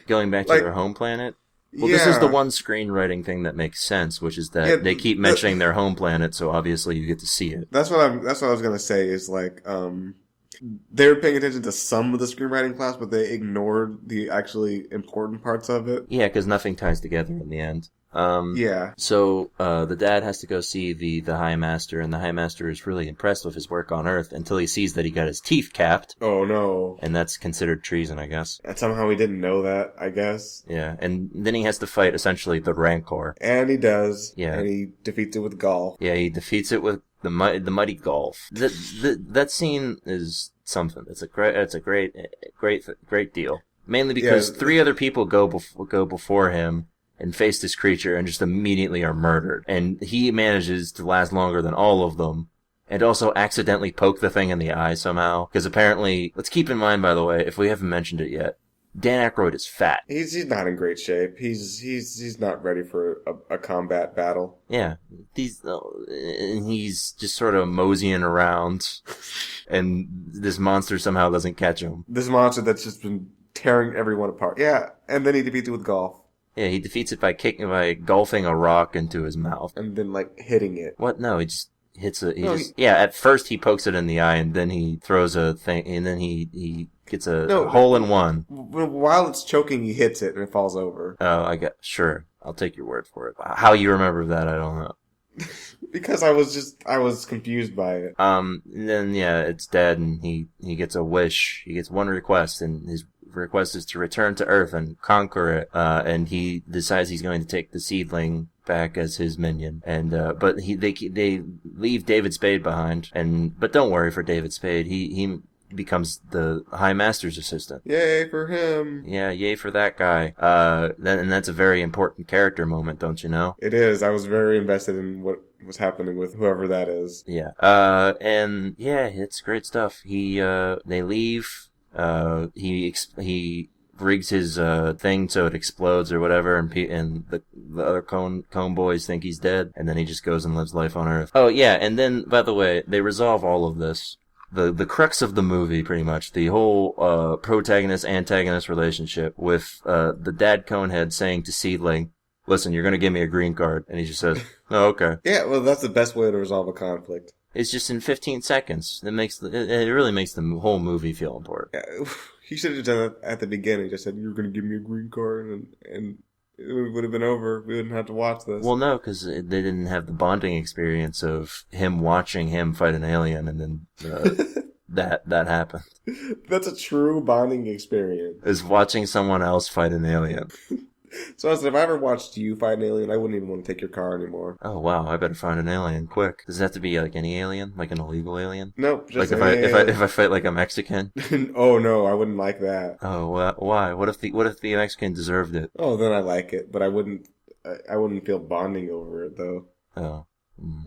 going back to their home planet. Well, yeah. This is the one screenwriting thing that makes sense, which is that they keep mentioning their home planet, so obviously you get to see it. That's what I was gonna say. Is like, they were paying attention to some of the screenwriting class, but they ignored the actually important parts of it. Yeah, because nothing ties together in the end. Yeah. So, the dad has to go see the High Master, and the High Master is really impressed with his work on Earth until he sees that he got his teeth capped. Oh, no. And that's considered treason, I guess. And somehow he didn't know that, I guess. Yeah, and then he has to fight, essentially, the Rancor. And he does. Yeah. And he defeats it with golf. Yeah, he defeats it with the mighty golf. That scene is something. It's a great deal. Mainly because 3 other people go before him and face this creature and just immediately are murdered. And he manages to last longer than all of them and also accidentally poke the thing in the eye somehow. Because apparently, let's keep in mind, by the way, if we haven't mentioned it yet, Dan Aykroyd is fat. He's not in great shape. He's not ready for a combat battle. Yeah. He's just sort of moseying around and this monster somehow doesn't catch him. This monster that's just been tearing everyone apart. Yeah, and then he defeats it with golf. Yeah, he defeats it by golfing a rock into his mouth. And then, like, hitting it. What? No, he just hits it. At first he pokes it in the eye, and then he throws a thing, and then he gets a hole in one. While it's choking, he hits it, and it falls over. Oh, sure. I'll take your word for it. How you remember that, I don't know. Because I was confused by it. And then, it's dead, and he gets a wish. He gets one request, and his request is to return to Earth and conquer it, and he decides he's going to take the seedling back as his minion, and but they leave David Spade behind, but don't worry for David Spade, he becomes the High Master's assistant. Yay for him! Yeah, yay for that guy. And that's a very important character moment, don't you know? It is. I was very invested in what was happening with whoever that is. Yeah. And yeah, it's great stuff. They leave. He rigs his thing so it explodes or whatever, and the other cone boys think he's dead, and then he just goes and lives life on Earth. Oh yeah, and then by the way, they resolve all of this. The crux of the movie, pretty much, the whole protagonist-antagonist relationship with the dad Conehead saying to Seedling, listen, you're going to give me a green card. And he just says, oh, okay. Yeah, well, that's the best way to resolve a conflict. It's just in 15 seconds. It really makes the whole movie feel important. Yeah, he should have done it at the beginning. Just said, you're going to give me a green card, and it would have been over. We wouldn't have to watch this. Well, no, because they didn't have the bonding experience of him watching him fight an alien, and then that happened. That's a true bonding experience. Is watching someone else fight an alien. So I said, if I ever watched you fight an alien, I wouldn't even want to take your car anymore. Oh wow, I better find an alien quick. Does it have to be like any alien, like an illegal alien? Nope. Just like if I fight like a Mexican. Oh no, I wouldn't like that. Oh why? What if the Mexican deserved it? Oh, then I like it, but I wouldn't feel bonding over it though. Oh.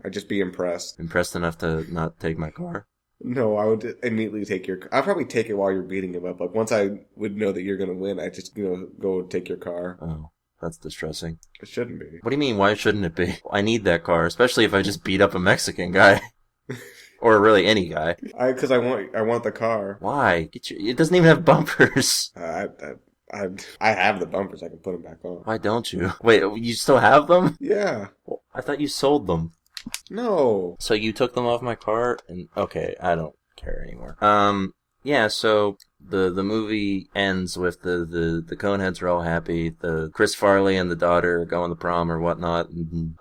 I'd just be impressed. Impressed enough to not take my car? No, I would immediately take your... I'd probably take it while you're beating him up. Like, once I would know that you're going to win, I'd just, go take your car. Oh, that's distressing. It shouldn't be. What do you mean, why shouldn't it be? I need that car, especially if I just beat up a Mexican guy. Or really any guy. Because I want the car. Why? It doesn't even have bumpers. I have the bumpers. I can put them back on. Why don't you? Wait, you still have them? Yeah. Well, I thought you sold them. No. So you took them off my car, and okay, I don't care anymore. Yeah. So the movie ends with the Coneheads are all happy. The Chris Farley and the daughter are going to prom or whatnot. And,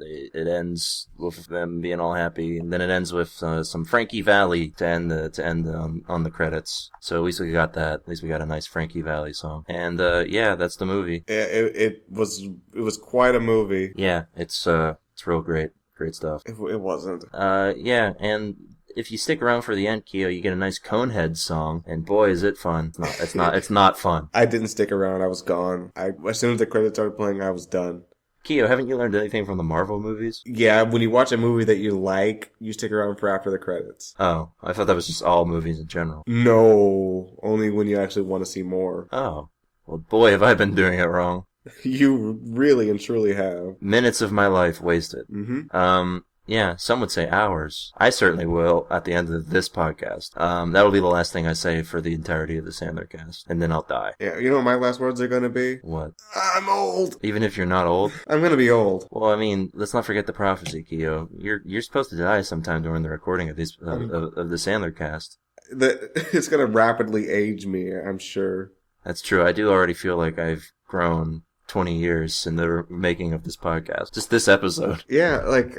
it ends with them being all happy, and then it ends with some Frankie Valli to end on the credits. So at least we got that. At least we got a nice Frankie Valli song. And yeah, that's the movie. It was quite a movie. Yeah, it's real great stuff. It wasn't. Yeah, and if you stick around for the end, Keo, you get a nice Coneheads song, and boy, is it fun. It's not fun. I didn't stick around. I was gone. As soon as the credits started playing, I was done. Keo, haven't you learned anything from the Marvel movies? Yeah, when you watch a movie that you like, you stick around for after the credits. Oh, I thought that was just all movies in general. No, only when you actually want to see more. Oh, well, boy, have I been doing it wrong. You really and truly have. Minutes of my life wasted. Mm-hmm. Yeah, some would say hours. I certainly will at the end of this podcast. That'll be the last thing I say for the entirety of the Sandlercast, and then I'll die. Yeah, you know what my last words are going to be? What? I'm old! Even if you're not old? I'm going to be old. Well, I mean, let's not forget the prophecy, Keo. You're supposed to die sometime during the recording of these of the Sandlercast. It's going to rapidly age me, I'm sure. That's true. I do already feel like I've grown 20 years in the making of this podcast. Just this episode. Yeah, like,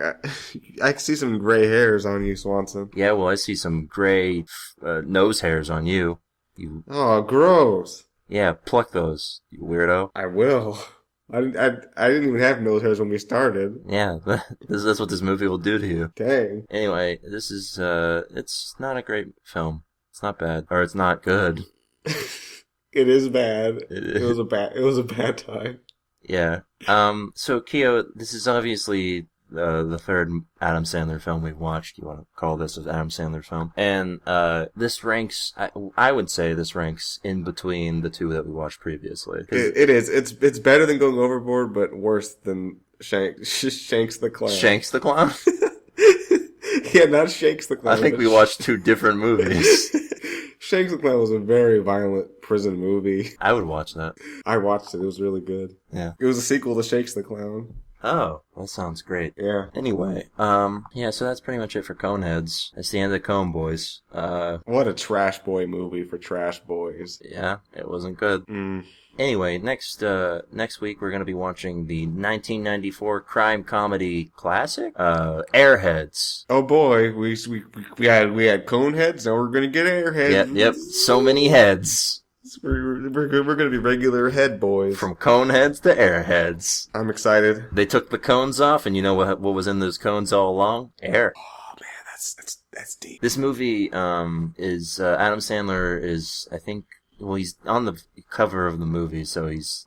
I see some gray hairs on you, Swanson. Yeah, well, I see some gray nose hairs on you. Oh, gross. Yeah, pluck those, you weirdo. I will. I didn't even have nose hairs when we started. Yeah, that's what this movie will do to you. Dang. Anyway, this is, it's not a great film. It's not bad. Or it's not good. It is bad. It was a bad time. Yeah. So Keo, this is obviously the third Adam Sandler film we've watched. You want to call this an Adam Sandler film? And this ranks. I would say this ranks in between the two that we watched previously. It is. It's better than Going Overboard, but worse than Shanks the Clown. Shanks the Clown? Yeah, not Shanks the Clown. I think we watched two different movies. Shanks the Clown was a very violent prison movie. I would watch that. I watched it. It was really good. Yeah. It was a sequel to Shanks the Clown. Oh, that sounds great. Yeah. Anyway, yeah, so that's pretty much it for Coneheads. That's the end of Cone Boys. What a trash boy movie for trash boys. Yeah, it wasn't good. Anyway, next week we're going to be watching the 1994 crime comedy classic, Airheads. Oh boy, we had Coneheads, now we're going to get Airheads. Yep, so many heads. We're going to be regular head boys. From Coneheads to Airheads. I'm excited. They took the cones off, and you know what was in those cones all along? Air. Oh man, that's deep. This movie is Adam Sandler is, I think. Well, he's on the cover of the movie,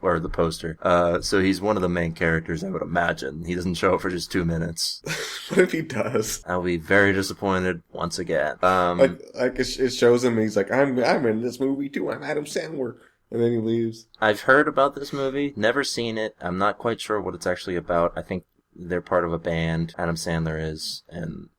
or the poster. So he's one of the main characters, I would imagine. He doesn't show up for just 2 minutes. What if he does? I'll be very disappointed once again. It shows him, he's like, I'm in this movie too, I'm Adam Sandler. And then he leaves. I've heard about this movie, never seen it. I'm not quite sure what it's actually about. I think they're part of a band, Adam Sandler is, and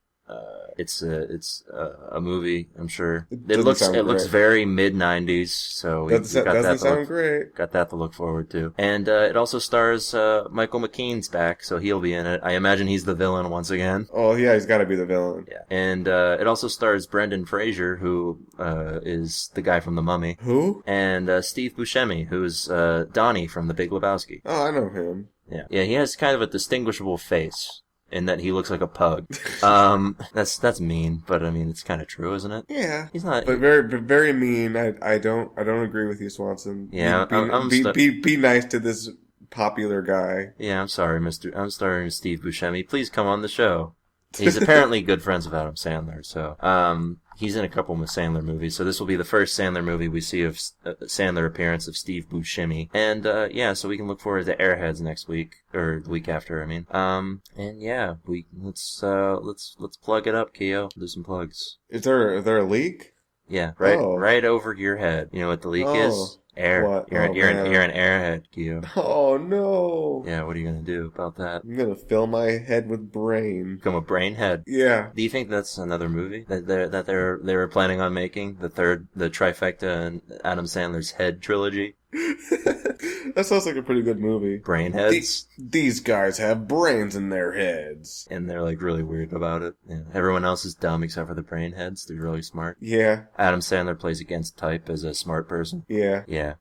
It's a movie, I'm sure. It looks very mid-90s, so doesn't sound great. Got that to look forward to. And it also stars Michael McKean's back, so he'll be in it. I imagine he's the villain once again. Oh yeah, he's got to be the villain. Yeah. And it also stars Brendan Fraser, who is the guy from The Mummy. Who? And Steve Buscemi, who's Donnie from The Big Lebowski. Oh, I know him. Yeah, he has kind of a distinguishable face in that he looks like a pug. That's mean, but I mean it's kind of true, isn't it? Yeah, he's not. But very mean. I don't agree with you, Swanson. Yeah, be nice to this popular guy. Yeah, I'm sorry, Steve Buscemi. Please come on the show. He's apparently good friends with Adam Sandler, so he's in a couple of Sandler movies. So this will be the first Sandler movie we see of Sandler appearance of Steve Buscemi, and so we can look forward to Airheads next week or the week after. I mean, and yeah, let's plug it up, Keo. Do some plugs. Is there a leak? Yeah, right over your head. You know what the leak is? Air. What? You're an airhead, Gio. Oh no. Yeah, what are you gonna do about that? I'm gonna fill my head with brain. Become a brain head. Yeah. Do you think that's another movie that they were planning on making? The trifecta in Adam Sandler's Head trilogy? That sounds like a pretty good movie. Brainheads. These guys have brains in their heads. And they're like really weird about it. Yeah. Everyone else is dumb except for the brainheads. They're really smart. Yeah. Adam Sandler plays against type as a smart person. Yeah. Yeah.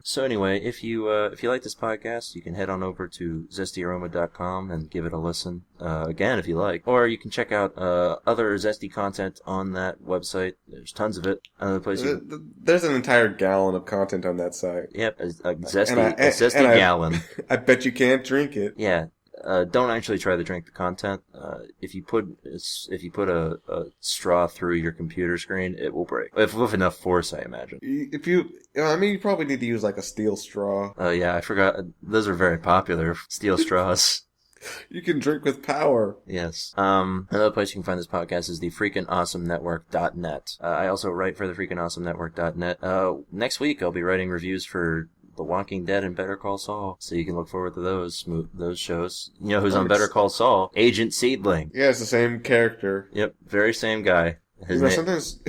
So anyway, if you like this podcast, you can head on over to zestyaroma.com and give it a listen, again, if you like. Or you can check out, other Zesty content on that website. There's tons of it. Another place There's an entire gallon of content on that site. Yep, a zesty gallon. I bet you can't drink it. Yeah. Don't actually try to drink the content. If you put a straw through your computer screen, it will break. With enough force, I imagine. You probably need to use like a steel straw. Oh yeah, I forgot. Those are very popular, steel straws. You can drink with power. Yes. Another place you can find this podcast is the freakingawesomenetwork.net. I also write for the freakingawesomenetwork.net. Next week I'll be writing reviews for The Walking Dead and Better Call Saul, so you can look forward to those shows. You know who's on Better Call Saul? Agent Seedling. Yeah, it's the same character. Yep, very same guy. Sometimes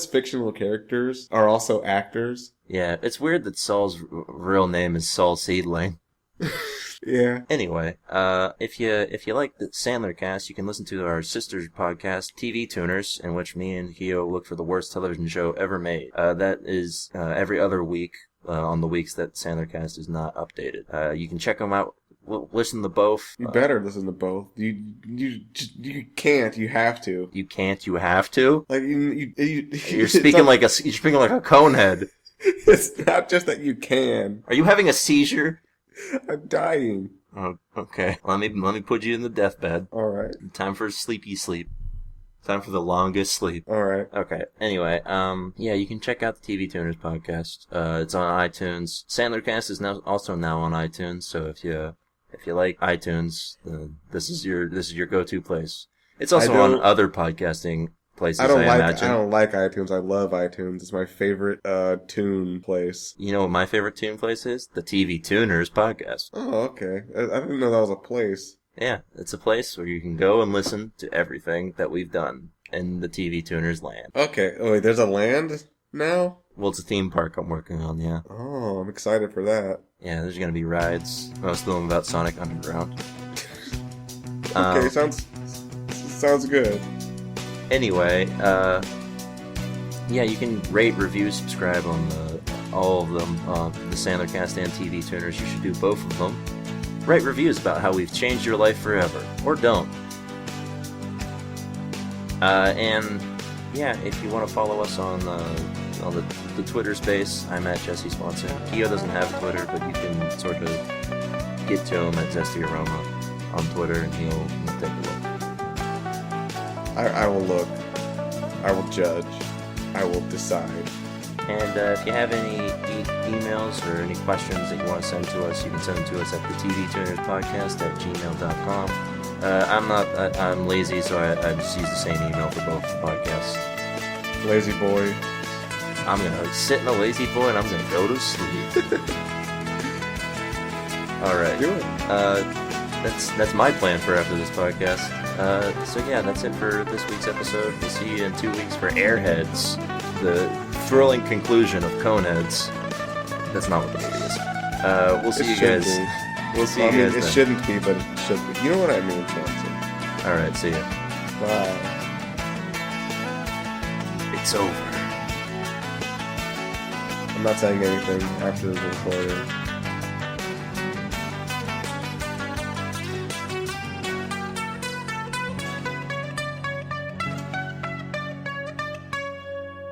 fictional characters are also actors. Yeah, it's weird that Saul's real name is Saul Seedling. Yeah. Anyway, if you like the Sandlercast, you can listen to our sister podcast, TV Tuners, in which me and Hio look for the worst television show ever made. That is every other week. On the weeks that Sandlercast is not updated. You can check them out. Listen to both. You better listen to both. You can't. You have to. You can't. You have to. Like you're speaking like a conehead. It's not just that you can. Are you having a seizure? I'm dying. Oh, okay. Let me put you in the deathbed. All right. Time for sleepy sleep. Time for the longest sleep. All right. Okay. Anyway, yeah, you can check out the TV Tuners podcast. It's on iTunes. Sandlercast is also now on iTunes. So if you like iTunes, this is your go-to place. It's also on other podcasting places. I don't like iTunes. I love iTunes. It's my favorite tune place. You know what my favorite tune place is? The TV Tuners podcast. Oh, okay. I didn't know that was a place. Yeah, it's a place where you can go and listen to everything that we've done in the TV Tuners land. Okay. Oh, wait, there's a land now? Well, it's a theme park I'm working on, yeah. Oh, I'm excited for that. Yeah, there's gonna be rides. Most of them about Sonic Underground. Okay, sounds good. Anyway, yeah, you can rate, review, subscribe on all of them, the Sandlercast and TV Tuners. You should do both of them. Write reviews about how we've changed your life forever, or don't. And yeah, if you want to follow us on the Twitter space, I'm at Jesse Swanson. Keo doesn't have Twitter, but you can sort of get to him at Zesty Aroma on Twitter, and he'll take a look. I will look. I will judge. I will decide. And if you have any emails or any questions that you want to send to us, you can send them to us at the tvtunerspodcast@gmail.com. I'm lazy, so I just use the same email for both podcasts. Lazy boy. I'm going to sit in a lazy boy and I'm going to go to sleep. All right. Do it. that's my plan for after this podcast. So yeah, that's it for this week's episode. We'll see you in 2 weeks for Airheads, the thrilling conclusion of Coneheads. That's not what the movie is. We'll see you guys. We'll see you guys. It then. shouldn't be, but it should be. You know what I mean, Johnson. All right, see ya. Bye. It's over. I'm not saying anything after the recording.